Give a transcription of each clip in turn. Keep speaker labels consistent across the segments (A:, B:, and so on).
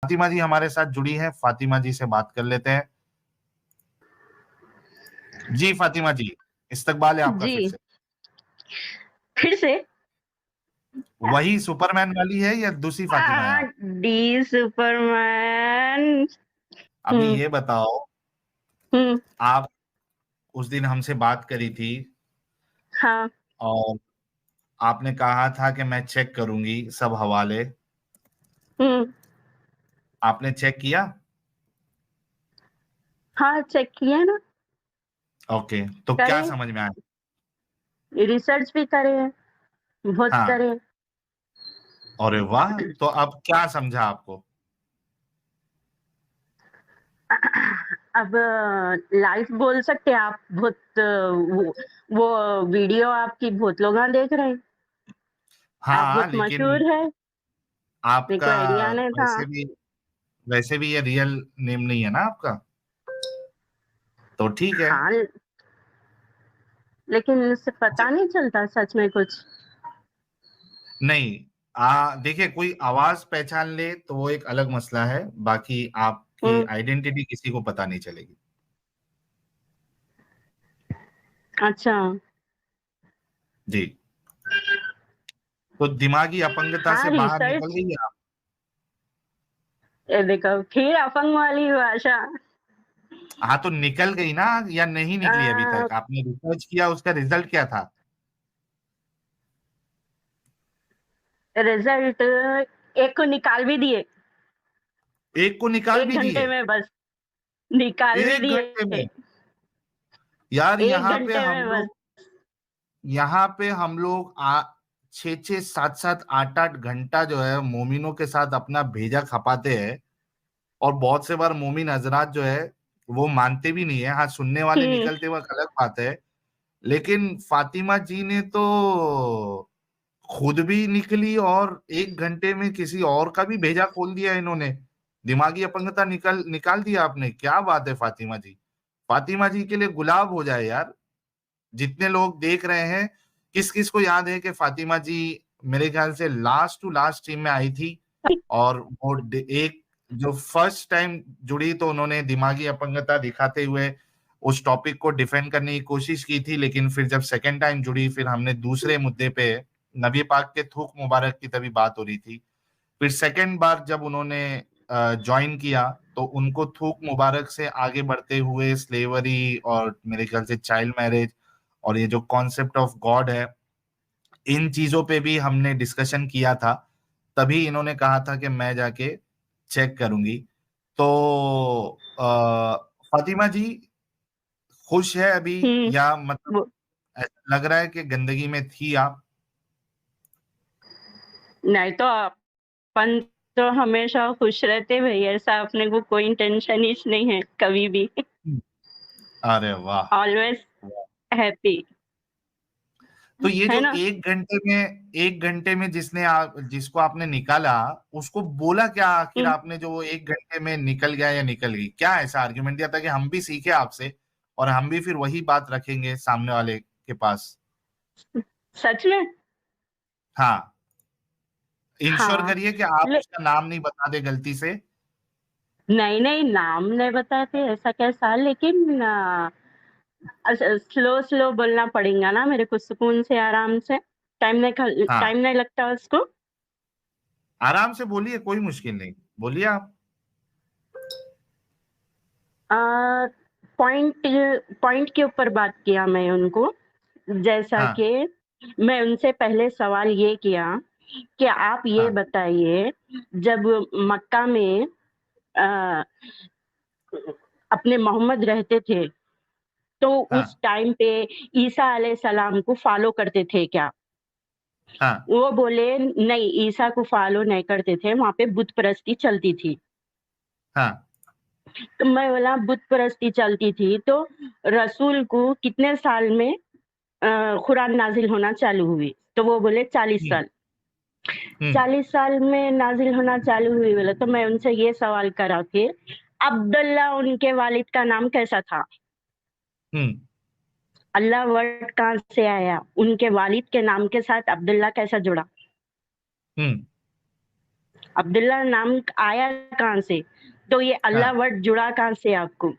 A: फातिमा जी हमारे साथ जुड़ी हैं, फातिमा जी से बात कर लेते हैं। जी फातिमा जी, इस्तकबाल है आपका
B: जी,
A: फिर से।
B: फिर से
A: वही सुपरमैन वाली है या दूसरी फातिमा है आप?
B: D Superman.
A: अभी ये बताओ,
B: हम्म।
A: आप उस दिन हमसे बात करी थी
B: हाँ।
A: और आपने कहा था कि मैं चेक करूंगी सब हवाले।
B: हम्म।
A: आपने चेक किया?
B: हाँ, चेक किया ना।
A: ओके, तो क्या
B: करे,
A: समझ में आया?
B: रिसर्च भी करे हैं, बहुत
A: हाँ,
B: करे।
A: अरे वाह, तो अब क्या समझा आपको?
B: अब लाइव बोल सकते हैं आप। बहुत वो वीडियो आपकी बहुत लोग देख रहे हैं। आप
A: हाँ,
B: बहुत
A: लेकिन
B: मशहूर है, मेरे
A: आपका
B: को आइडिया नहीं था।
A: वैसे भी ये रियल नेम नहीं है ना आपका, तो ठीक है।
B: हाँ, लेकिन इससे पता नहीं चलता सच में कुछ।
A: नहीं, देखिए, कोई आवाज पहचान ले तो वो एक अलग मसला है, बाकी आपकी
B: हम्म।
A: आइडेंटिटी किसी को पता नहीं चलेगी।
B: अच्छा।
A: जी, तो दिमागी अपंगता
B: हाँ,
A: से बाहर निकल
B: रिसर्च।
A: गई आप?
B: ये देखो फिर अपंग वाली भाषा।
A: हाँ, तो निकल गई ना, या नहीं निकली अभी
B: आ,
A: तक? आपने रिसर्च किया, उसका रिजल्ट क्या था?
B: रिजल्ट एक को निकाल भी दिए।
A: एक को निकाल
B: एक
A: भी
B: घंटे
A: दिए?
B: में बस निकाल भी
A: एक घंटे
B: दिए।
A: में? यार,
B: एक घंटे में बस।
A: यहाँ पे हम लोग 6-6, 7-7, 8-8 घंटा जो है मोमिनों के साथ अपना भेजा खपाते हैं, और बहुत से बार मोमिन हजरात जो है वो मानते भी नहीं है। हाँ, सुनने वाले
B: हम्म।
A: निकलते वक्त अलग बात है, लेकिन फातिमा जी ने तो खुद भी निकली और एक घंटे में किसी और का भी भेजा खोल दिया इन्होंने। दिमागी अपंगता निकाल निकाल दिया आपने, क्या बात है फातिमा जी। फातिमा जी के लिए गुलाब हो जाए यार, जितने लोग देख रहे हैं। किस किस को याद है कि फातिमा जी मेरे ख्याल से लास्ट टू लास्ट टीम में आई थी, और वो एक जो फर्स्ट टाइम जुड़ी तो उन्होंने दिमागी अपंगता दिखाते हुए उस टॉपिक को डिफेंड करने की कोशिश की थी, लेकिन फिर जब सेकंड टाइम जुड़ी, फिर हमने दूसरे मुद्दे पे नबी पाक के थूक मुबारक की तभी बात हो रही थी। फिर सेकंड बार जब उन्होंने ज्वाइन किया, तो उनको थूक मुबारक से आगे बढ़ते हुए स्लेवरी और मेरे ख्याल से चाइल्ड मैरिज और ये जो कॉन्सेप्ट ऑफ गॉड है, इन चीजों पे भी हमने डिस्कशन किया था। तभी इन्होंने कहा था कि मैं जाके चेक करूंगी। तो फातिमा जी खुश है अभी,
B: हम्म।
A: या मतलब
B: वो
A: ऐसा लग रहा है कि गंदगी में थी आप?
B: नहीं तो अपन तो हमेशा खुश रहते भाई, ऐसा अपने को कोई टेंशन ही नहीं है कभी भी।
A: अरे वाह,
B: ऑलवेज
A: वाह।
B: हैप्पी।
A: तो ये
B: है
A: जो
B: ना।
A: एक घंटे में जिसको आपने निकाला, उसको बोला क्या आखिर
B: हम्म।
A: आपने, जो वो एक घंटे में निकल गया या निकल गई? क्या ऐसा आर्ग्यूमेंट दिया था कि हम भी सीखे आपसे, और हम भी फिर वही बात रखेंगे सामने वाले के पास?
B: सच में।
A: हाँ, इंश्योर
B: हाँ।
A: करिए कि आप
B: ले,
A: उसका नाम नहीं बता दे गलती से।
B: नहीं नहीं, नाम नहीं बताते ऐसा कैसा, लेकिन स्लो स्लो बोलना पड़ेगा ना मेरे को, सुकून से आराम से।
A: हाँ,
B: टाइम नहीं लगता उसको।
A: आराम से बोलिए, कोई मुश्किल नहीं, बोलिए आप।
B: पॉइंट पॉइंट के ऊपर बात किया मैं उनको। जैसा
A: हाँ,
B: कि मैं उनसे पहले सवाल ये किया कि आप ये
A: हाँ,
B: बताइए, जब मक्का में अ, अपने मोहम्मद रहते थे, तो उस
A: हाँ,
B: टाइम पे ईसा अलैहिस्सलाम को फॉलो करते थे क्या?
A: हाँ,
B: वो बोले नहीं, ईसा को फॉलो नहीं करते थे, वहाँ पे बुत परस्ती चलती थी।
A: हाँ,
B: तो मैं बोला बुत परस्ती चलती थी तो रसूल को कितने साल में कुरान नाजिल होना चालू हुई? तो वो बोले 40
A: हम्म,
B: साल।
A: हम्म,
B: 40 साल में नाजिल होना चालू हुई बोले, तो मैं उनसे ये सवाल करा फिर, अब्दुल्ला उनके वालिद का नाम कैसा था?
A: हम्म,
B: अल्लाह वर्ड कहाँ से आया? उनके वालिद के नाम के साथ अब्दुल्ला कैसा जुड़ा?
A: हम्म,
B: अब्दुल्ला नाम आया कहाँ से? तो ये अल्लाह
A: हाँ,
B: वर्ड जुड़ा कहाँ से आपको?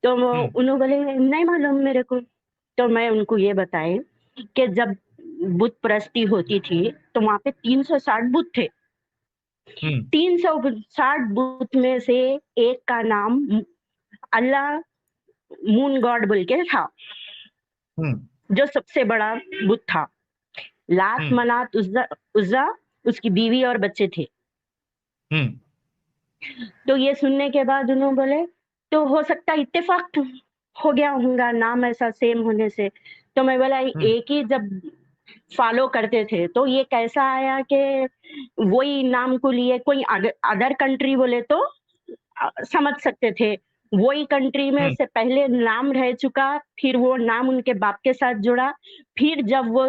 B: तो वो
A: हम्म,
B: उन्होंने बोले नहीं मालूम मेरे को। तो मैं उनको ये बताई कि जब बुत परस्ती होती थी तो वहाँ पे 360 बुत थे।
A: हम्म,
B: 360 बुत में से एक का नाम अल्लाह मून गॉड बोल के था,
A: हम्म,
B: जो सबसे बड़ा बुत था। लात,
A: हम्म,
B: मनात, उज़्ज़ा उज़्ज़ा उसकी बीवी और बच्चे थे।
A: हम्म,
B: तो ये सुनने के बाद उन्होंने बोले तो हो सकता है इत्तेफाक हो गया होगा नाम ऐसा सेम होने से। तो मैं बोला
A: हम्म,
B: एक ही जब फॉलो करते थे तो ये कैसा आया कि वही नाम को लिए कोई अदर कंट्री बोले तो समझ सकते थे। वही कंट्री में
A: हम्म,
B: से पहले नाम रह चुका, फिर वो नाम उनके बाप के साथ जुड़ा, फिर जब वो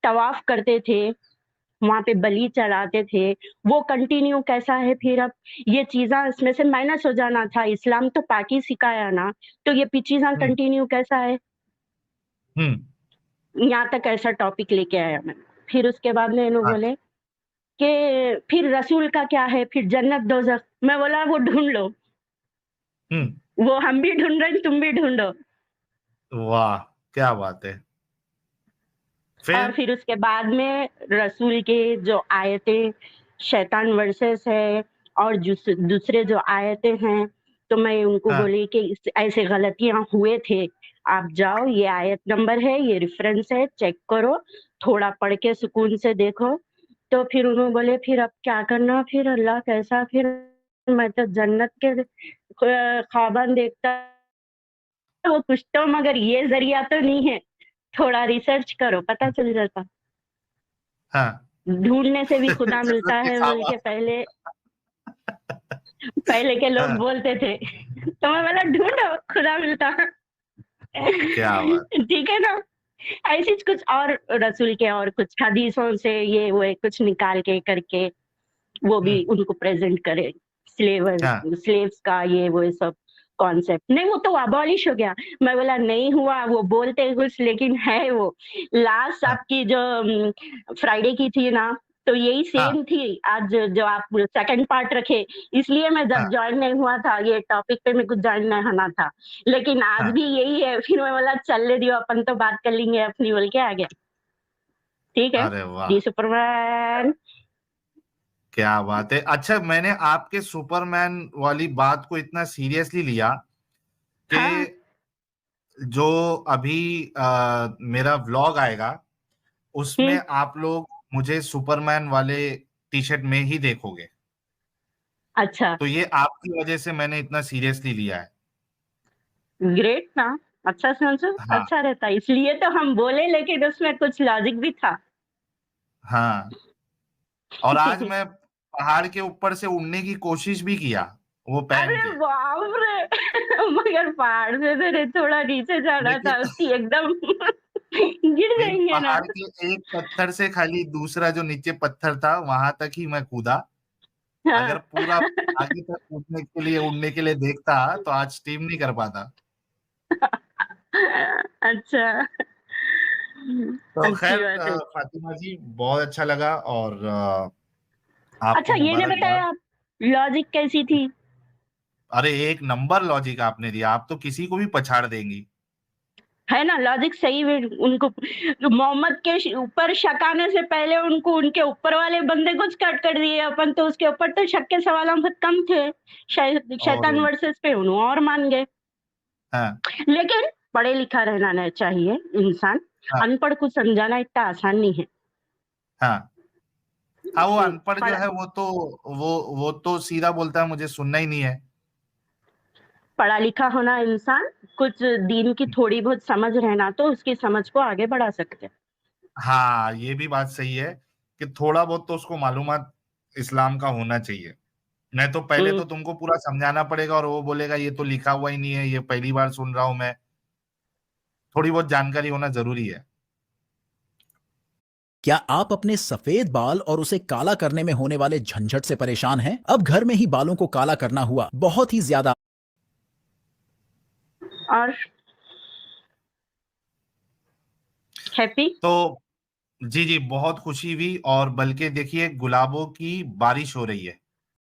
B: तवाफ करते थे वहाँ पे बलि चढ़ाते थे, वो कंटिन्यू कैसा है फिर अब ये चीज़ें इसमें से माइनस हो जाना था, इस्लाम तो पाक ही सिखाया ना, तो ये चीज़ें
A: हम्म,
B: कंटिन्यू कैसा है?
A: हम्म,
B: यहाँ तक ऐसा टॉपिक लेके आया मैं। फिर उसके बाद में इन्हों
A: अच्छा,
B: बोले कि फिर रसूल का क्या है? फिर जन्नत दोज़ख। मैं बोला वो ढूँढ लो,
A: हम्म,
B: वो हम भी ढूँढ रहे हैं, तुम भी ढूँढो।
A: वाह, क्या बात है।
B: और
A: फिर
B: फिर उसके बाद में रसूल के जो आयतें शैतान वर्सेस है और दूसरे जो आयतें हैं, तो मैं उनको
A: हाँ,
B: बोली कि ऐसे गलतियाँ हुए थे, आप जाओ ये आयत नंबर है, ये रेफ़रेंस है, चेक करो, थोड़ा पढ़ के सुकून से देखो। तो फिर उन्होंने बोले फिर अब क्या करना फिर अल्लाह कैसा फिर? मैं तो जन्नत के ख्वाबन देखता हूँ कुछ तो मगर ये ज़रिया तो नहीं है, थोड़ा रिसर्च करो पता चल जाता।
A: हाँ।
B: ढूँढने से भी खुदा मिलता
A: जन्नत के
B: है बोल
A: ख्वाबा।
B: के पहले पहले के लोग
A: हाँ,
B: बोलते थे। तो मैं बोला ढूँढो खुदा मिलता है।
A: क्या बात।
B: ठीक है ना? ऐसी कुछ और रसूल के और कुछ हदीसों से ये वो कुछ निकाल के करके वो भी
A: हम्म,
B: उनको प्रेज़ेंट करे।
A: हाँ,
B: स्लेव्स का ये वो सब कॉन्सेप्ट नहीं वो तो अबॉलिश हो गया। मैं बोला नहीं हुआ वो बोलते कुछ लेकिन है वो। लास्ट
A: हाँ,
B: आपकी जो फ्राइडे की थी ना, तो यही
A: हाँ,
B: सेम थी आज जो आप सेकंड पार्ट रखे, इसलिए मैं
A: हाँ,
B: जब जॉइन नहीं हुआ था, ये टॉपिक पे मेरे को जॉइन नहीं होना था। लेकिन आज
A: हाँ।
B: भी यही है, फिर मैं बोला चलने दियो अपन तो बात कर लेंगे अपनी बोल के आ गया। ठीक है?
A: अरे वाह,
B: जी सुपरमैन।
A: क्या बात है। अच्छा, मैंने आपके सुपरमैन वाली बात को इतना सीरियसली लिया कि
B: हाँ,
A: जो अभी मेरा व्लॉग आएगा उसमें
B: हुँ,
A: आप लोग मुझे सुपरमैन वाले टी शर्ट में ही देखोगे।
B: अच्छा,
A: तो ये आपकी वजह से मैंने इतना सीरियसली लिया है।
B: ग्रेट ना, अच्छा सोचो,
A: हाँ,
B: अच्छा रहता है, इसलिए तो हम बोले लेकिन उसमें कुछ लॉजिक भी था।
A: हाँ। और आज मैं पहाड़ के ऊपर से उड़ने की कोशिश भी किया वो पहन
B: अरे
A: के।
B: बाप रे! मगर पहाड़ से मेरे थोड़ा नीचे जाना
A: लेकिन
B: था, उतनी एकदम गिर
A: नहीं,
B: जाएँगे ना।
A: पहाड़ के एक पत्थर से खाली दूसरा जो नीचे पत्थर था वहां तक ही मैं कूदा। अगर
B: हाँ,
A: पूरा आगे तक कूदने के लिए उड़ने के लिए देखता तो आज टीम नहीं कर पाता।
B: अच्छा,
A: तो
B: अच्छी
A: खैर
B: बात है।
A: फातिमा जी बहुत अच्छा लगा और आपको
B: अच्छा ये नहीं
A: मुबारकबाद।
B: बताया आप, लॉजिक कैसी थी?
A: अरे एक नंबर लॉजिक आपने दिया, आप तो किसी को भी पछाड़ देंगी।
B: है ना लॉजिक सही में उनको मोहम्मद के ऊपर शक आने से पहले उनको उनके ऊपर वाले बंदे को कट कर दिए अपन तो उसके ऊपर तो शक के सवाल बहुत कम थे
A: और
B: शैतान वर्सेस पे उन्होंने और मान गए
A: हाँ,
B: लेकिन पढ़े लिखा रहना चाहिए इंसान
A: हाँ,
B: अनपढ़ को समझाना इतना आसान नहीं है
A: हाँ, हाँ। वो अनपढ़ जो
B: पढ़,
A: है वो तो सीधा बोलता है मुझे सुनना ही नहीं है।
B: पढ़ा लिखा होना इंसान कुछ दीन की थोड़ी बहुत समझ रहना तो उसकी समझ को आगे बढ़ा सकते हैं।
A: हाँ, ये भी बात सही है कि थोड़ा बहुत तो उसको मालूमात इस्लाम का होना चाहिए। नहीं तो पहले
B: हम्म,
A: तो तुमको पूरा समझाना पड़ेगा और वो बोलेगा ये तो लिखा हुआ ही नहीं है, ये पहली बार सुन रहा हूं मैं। थोड़ी बहुत जानकारी होना जरूरी है।
C: क्या आप अपने सफेद बाल और उसे काला करने में होने वाले झंझट से परेशान हैं? अब घर में ही बालों को काला करना हुआ बहुत ही ज्यादा
B: और हैप्पी
A: तो जी जी, बहुत खुशी हुई और बल्कि देखिए गुलाबों की बारिश हो रही है।